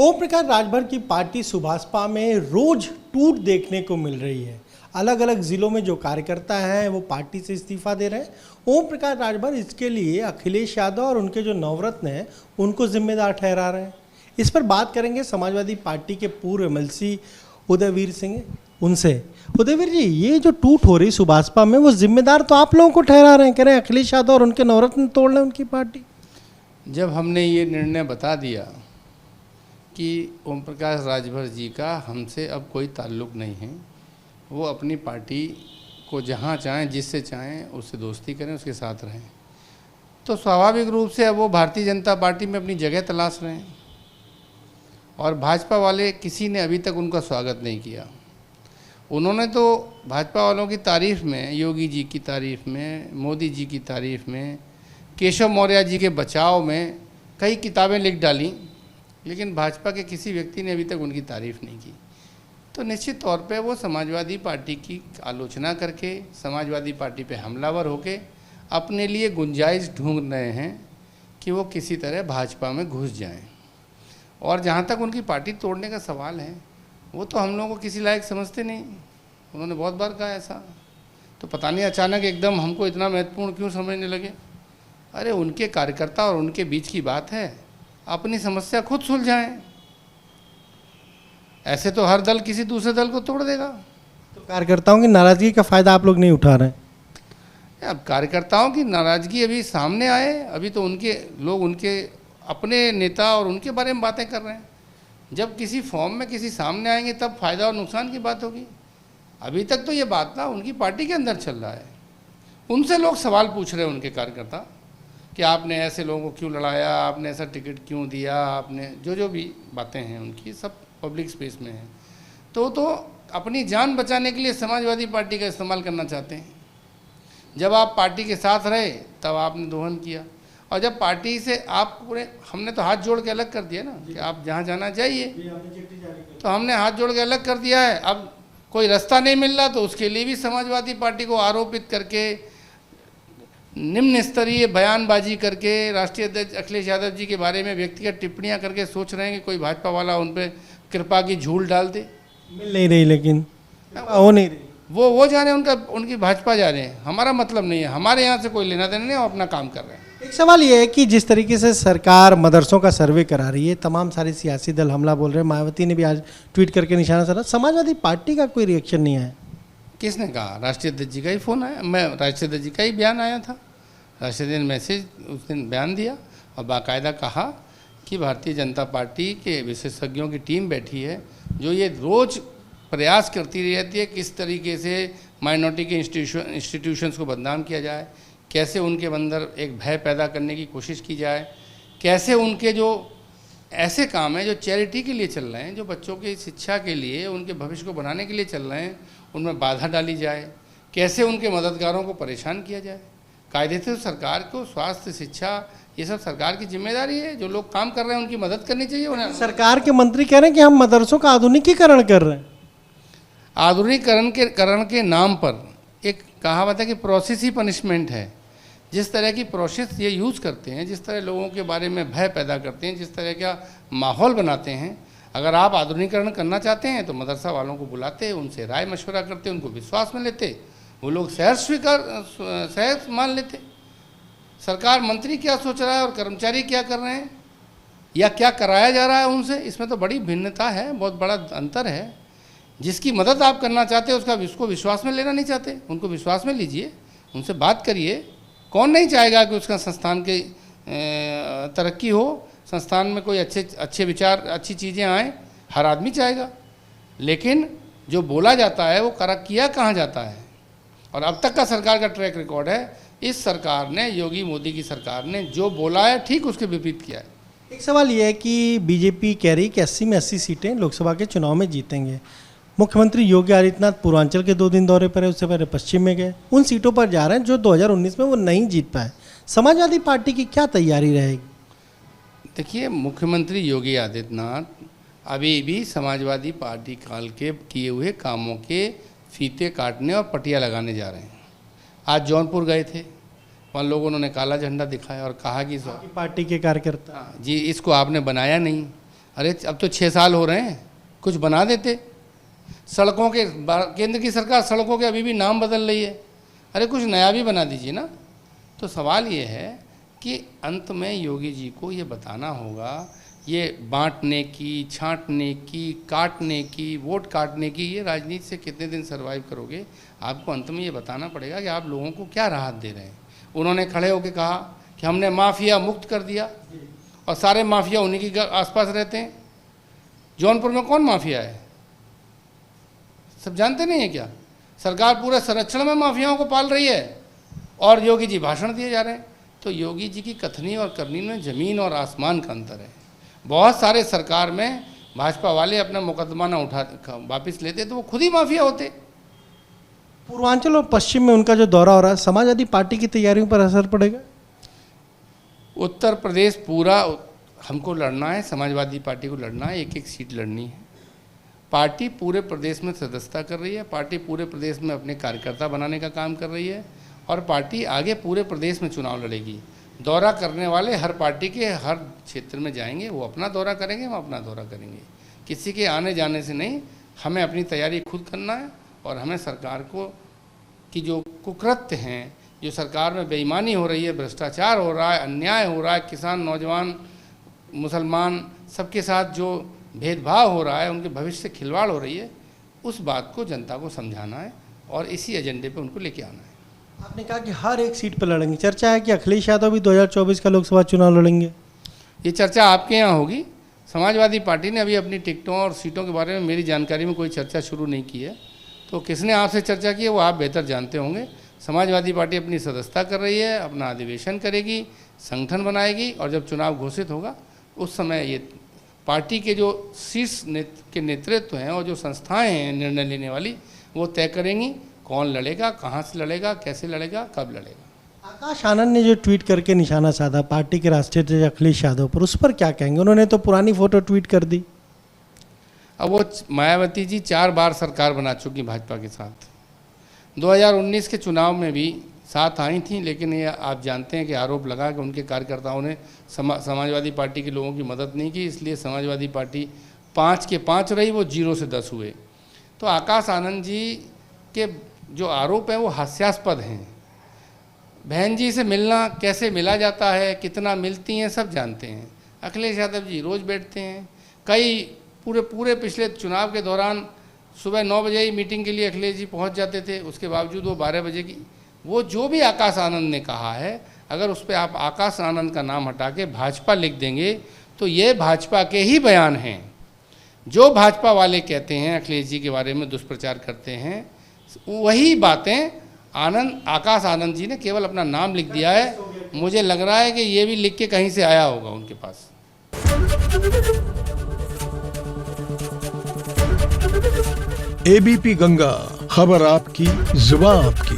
ओम प्रकाश राजभर की पार्टी सुभाषपा में रोज टूट देखने को मिल रही है। अलग अलग जिलों में जो कार्यकर्ता हैं वो पार्टी से इस्तीफा दे रहे हैं। ओम प्रकाश राजभर इसके लिए अखिलेश यादव और उनके जो नवरत्न हैं उनको जिम्मेदार ठहरा रहे हैं। इस पर बात करेंगे समाजवादी पार्टी के पूर्व एमएलसी उदयवीर सिंह उनसे। उदयवीर जी, ये जो टूट हो रही सुभाषपा में वो जिम्मेदार तो आप लोगों को ठहरा रहे हैं, कह रहे हैं अखिलेश यादव और उनके नवरत्न तोड़ लें उनकी पार्टी। जब हमने ये निर्णय बता दिया कि ओम प्रकाश राजभर जी का हमसे अब कोई ताल्लुक़ नहीं है, वो अपनी पार्टी को जहाँ चाहें जिससे चाहें उससे दोस्ती करें, उसके साथ रहें, तो स्वाभाविक रूप से अब वो भारतीय जनता पार्टी में अपनी जगह तलाश रहे हैं। और भाजपा वाले किसी ने अभी तक उनका स्वागत नहीं किया। उन्होंने तो भाजपा वालों की तारीफ़ में, योगी जी की तारीफ़ में, मोदी जी की तारीफ़ में, केशव मौर्य जी के बचाव में कई किताबें लिख डाली, लेकिन भाजपा के किसी व्यक्ति ने अभी तक उनकी तारीफ़ नहीं की। तो निश्चित तौर पे वो समाजवादी पार्टी की आलोचना करके, समाजवादी पार्टी पे हमलावर होके अपने लिए गुंजाइश ढूंढ रहे हैं कि वो किसी तरह भाजपा में घुस जाएं। और जहाँ तक उनकी पार्टी तोड़ने का सवाल है, वो तो हम लोगों को किसी लायक समझते नहीं। उन्होंने बहुत बार कहा ऐसा, तो पता नहीं अचानक एकदम हमको इतना महत्वपूर्ण क्यों समझने लगे। अरे उनके कार्यकर्ता और उनके बीच की बात है, अपनी समस्या खुद सुलझाएं। ऐसे तो हर दल किसी दूसरे दल को तोड़ देगा। तो कार्यकर्ताओं की नाराजगी का फायदा आप लोग नहीं उठा रहे हैं। अब कार्यकर्ताओं की नाराजगी अभी सामने आए, अभी तो उनके लोग उनके अपने नेता और उनके बारे में बातें कर रहे हैं। जब किसी फॉर्म में किसी सामने आएंगे तब फायदा और नुकसान की बात होगी। अभी तक तो ये बात ना उनकी पार्टी के अंदर चल रहा है। उनसे लोग सवाल पूछ रहे हैं, उनके कार्यकर्ता, कि आपने ऐसे लोगों को क्यों लड़ाया, आपने ऐसा टिकट क्यों दिया, आपने जो भी बातें हैं उनकी सब पब्लिक स्पेस में है। तो अपनी जान बचाने के लिए समाजवादी पार्टी का इस्तेमाल करना चाहते हैं। जब आप पार्टी के साथ रहे तब आपने दोहन किया, और जब पार्टी से आप पूरे, हमने तो हाथ जोड़ के अलग कर दिया ना कि आप जहाँ जाना चाहिए, तो हमने हाथ जोड़ के अलग कर दिया है। अब कोई रास्ता नहीं मिल रहा तो उसके लिए भी समाजवादी पार्टी को आरोपित करके, निम्न स्तरीय बयानबाजी करके, राष्ट्रीय अध्यक्ष अखिलेश यादव जी के बारे में व्यक्तिगत टिप्पणियां करके सोच रहे हैं कि कोई भाजपा वाला उन पर कृपा की झूल डाल दे। मिल नहीं रही, लेकिन हो नहीं रही। वो जा रहे हैं, उनकी भाजपा जा रहे हैं, हमारा मतलब नहीं है, हमारे यहाँ से कोई लेना देना नहीं है, अपना काम कर रहे हैं। एक सवाल ये है कि जिस तरीके से सरकार मदरसों का सर्वे करा रही है, तमाम सारे सियासी दल हमला बोल रहे हैं, मायावती ने भी आज ट्वीट करके निशाना साधा, समाजवादी पार्टी का कोई रिएक्शन नहीं आया। किसने कहा? राष्ट्रीय अध्यक्ष जी का ही फ़ोन आया, मैं राष्ट्रीय अध्यक्ष जी का ही बयान आया था। राष्ट्रीय दिन मैसेज उस दिन बयान दिया और बाकायदा कहा कि भारतीय जनता पार्टी के विशेषज्ञों की टीम बैठी है जो ये रोज़ प्रयास करती रहती है किस तरीके से माइनॉरिटी के इंस्टीट्यूशंस को बदनाम किया जाए, कैसे उनके अंदर एक भय पैदा करने की कोशिश की जाए, कैसे उनके जो ऐसे काम हैं जो चैरिटी के लिए चल रहे हैं, जो बच्चों की शिक्षा के लिए, उनके भविष्य को बनाने के लिए चल रहे हैं, उनमें बाधा डाली जाए, कैसे उनके मददगारों को परेशान किया जाए। कायदे से सरकार को स्वास्थ्य, शिक्षा, ये सब सरकार की जिम्मेदारी है। जो लोग काम कर रहे हैं उनकी मदद करनी चाहिए उन्हें। सरकार के मंत्री कह रहे हैं कि हम मदरसों का आधुनिकीकरण कर रहे हैं। आधुनिकीकरण के नाम पर एक कहावत है कि प्रोसेस ही पनिशमेंट है। जिस तरह की प्रोसेस ये यूज़ करते हैं, जिस तरह लोगों के बारे में भय पैदा करते हैं, जिस तरह का माहौल बनाते हैं, अगर आप आधुनिकीकरण करना चाहते हैं तो मदरसा वालों को बुलाते, उनसे राय मशवरा करते, उनको विश्वास में लेते, वो लोग सहज मान लेते। सरकार, मंत्री क्या सोच रहा है और कर्मचारी क्या कर रहे हैं या क्या कराया जा रहा है उनसे, इसमें तो बड़ी भिन्नता है, बहुत बड़ा अंतर है। जिसकी मदद आप करना चाहते हैं उसको विश्वास में लेना नहीं चाहते, उनको विश्वास में लीजिए, उनसे बात करिए। कौन नहीं चाहेगा कि उसका संस्थान की तरक्की हो, संस्थान में कोई अच्छे विचार, अच्छी चीज़ें आएँ, हर आदमी चाहेगा। लेकिन जो बोला जाता है वो किया कहाँ जाता है। और अब तक का सरकार का ट्रैक रिकॉर्ड है, इस सरकार ने, योगी मोदी की सरकार ने जो बोला है ठीक उसके विपरीत किया है। एक सवाल ये है कि बीजेपी कह रही है कि 80 में 80 सीटें लोकसभा के चुनाव में जीतेंगे। मुख्यमंत्री योगी आदित्यनाथ पूर्वांचल के 2 दिन दौरे पर है, उससे पहले पश्चिम में गए, उन सीटों पर जा रहे हैं जो 2019 में वो नहीं जीत पाए। समाजवादी पार्टी की क्या तैयारी रहेगी? देखिए, मुख्यमंत्री योगी आदित्यनाथ अभी भी समाजवादी पार्टी काल के किए हुए कामों के फीते काटने और पटिया लगाने जा रहे हैं। आज जौनपुर गए थे, वहाँ लोगों ने काला झंडा दिखाया और कहा कि पार्टी के कार्यकर्ता जी इसको आपने बनाया नहीं, अरे अब तो 6 साल हो रहे हैं, कुछ बना देते। सड़कों के, केंद्र की सरकार सड़कों के अभी भी नाम बदल रही है, अरे कुछ नया भी बना दीजिए ना। तो सवाल ये है कि अंत में योगी जी को ये बताना होगा, ये बांटने की, छांटने की, काटने की, वोट काटने की, ये राजनीति से कितने दिन सर्वाइव करोगे। आपको अंत में ये बताना पड़ेगा कि आप लोगों को क्या राहत दे रहे हैं। उन्होंने खड़े होकर कहा कि हमने माफिया मुक्त कर दिया, और सारे माफिया उन्हीं के आसपास रहते हैं। जौनपुर में कौन माफिया है, सब जानते नहीं है क्या? सरकार पूरे संरक्षण में माफियाओं को पाल रही है और योगी जी भाषण दिए जा रहे हैं। तो योगी जी की कथनी और करनी में ज़मीन और आसमान का अंतर है। बहुत सारे सरकार में भाजपा वाले अपना मुकदमा ना उठा वापस लेते तो वो खुद ही माफिया होते। पूर्वांचल और पश्चिम में उनका जो दौरा हो रहा है, समाजवादी पार्टी की तैयारियों पर असर पड़ेगा? उत्तर प्रदेश पूरा हमको लड़ना है, समाजवादी पार्टी को लड़ना है, एक एक सीट लड़नी है। पार्टी पूरे प्रदेश में सदस्यता कर रही है, पार्टी पूरे प्रदेश में अपने कार्यकर्ता बनाने का काम कर रही है, और पार्टी आगे पूरे प्रदेश में चुनाव लड़ेगी। दौरा करने वाले हर पार्टी के हर क्षेत्र में जाएंगे, वो अपना दौरा करेंगे, हम अपना दौरा करेंगे। किसी के आने जाने से नहीं, हमें अपनी तैयारी खुद करना है। और हमें सरकार को कि जो कुकृत्य हैं, जो सरकार में बेईमानी हो रही है, भ्रष्टाचार हो रहा है, अन्याय हो रहा है, किसान, नौजवान, मुसलमान सबके साथ जो भेदभाव हो रहा है, उनके भविष्य से खिलवाड़ हो रही है, उस बात को जनता को समझाना है और इसी एजेंडे पे उनको लेके आना है। आपने कहा कि हर एक सीट पर लड़ेंगे, चर्चा है कि अखिलेश यादव भी 2024 का लोकसभा चुनाव लड़ेंगे। ये चर्चा आपके यहाँ होगी। समाजवादी पार्टी ने अभी अपनी टिकटों और सीटों के बारे में मेरी जानकारी में कोई चर्चा शुरू नहीं की है, तो किसने आपसे चर्चा की है वो आप बेहतर जानते होंगे। समाजवादी पार्टी अपनी सदस्यता कर रही है, अपना अधिवेशन करेगी, संगठन बनाएगी, और जब चुनाव घोषित होगा उस समय ये पार्टी के जो शीर्ष के नेतृत्व हैं और जो संस्थाएं हैं निर्णय लेने वाली, वो तय करेंगी कौन लड़ेगा, कहाँ से लड़ेगा, कैसे लड़ेगा, कब लड़ेगा। आकाश आनंद ने जो ट्वीट करके निशाना साधा पार्टी के राष्ट्रीय अध्यक्ष अखिलेश यादव पर, उस पर क्या कहेंगे? उन्होंने तो पुरानी फोटो ट्वीट कर दी। अब वो मायावती जी 4 बार सरकार बना चुकी भाजपा के साथ। 2019 के चुनाव में भी साथ आई थी, लेकिन ये आप जानते हैं कि आरोप लगा कि उनके कार्यकर्ताओं ने समाजवादी पार्टी के लोगों की मदद नहीं की, इसलिए समाजवादी पार्टी 5 के 5 रही, वो 0 से 10 हुए। तो आकाश आनंद जी के जो आरोप हैं वो हास्यास्पद हैं। बहन जी से मिलना कैसे मिला जाता है, कितना मिलती हैं, सब जानते हैं। अखिलेश यादव जी रोज़ बैठते हैं, कई पूरे पिछले चुनाव के दौरान सुबह 9 बजे ही मीटिंग के लिए अखिलेश जी पहुंच जाते थे, उसके बावजूद वो 12 बजे की, वो जो भी आकाश आनंद ने कहा है, अगर उस पर आप आकाश आनंद का नाम हटा के भाजपा लिख देंगे तो ये भाजपा के ही बयान हैं। जो भाजपा वाले कहते हैं अखिलेश जी के बारे में दुष्प्रचार करते हैं, वही बातें आकाश आनंद जी ने केवल अपना नाम लिख दिया है। मुझे लग रहा है कि ये भी लिख के कहीं से आया होगा उनके पास। एबीपी गंगा, खबर आपकी, जुबान आपकी।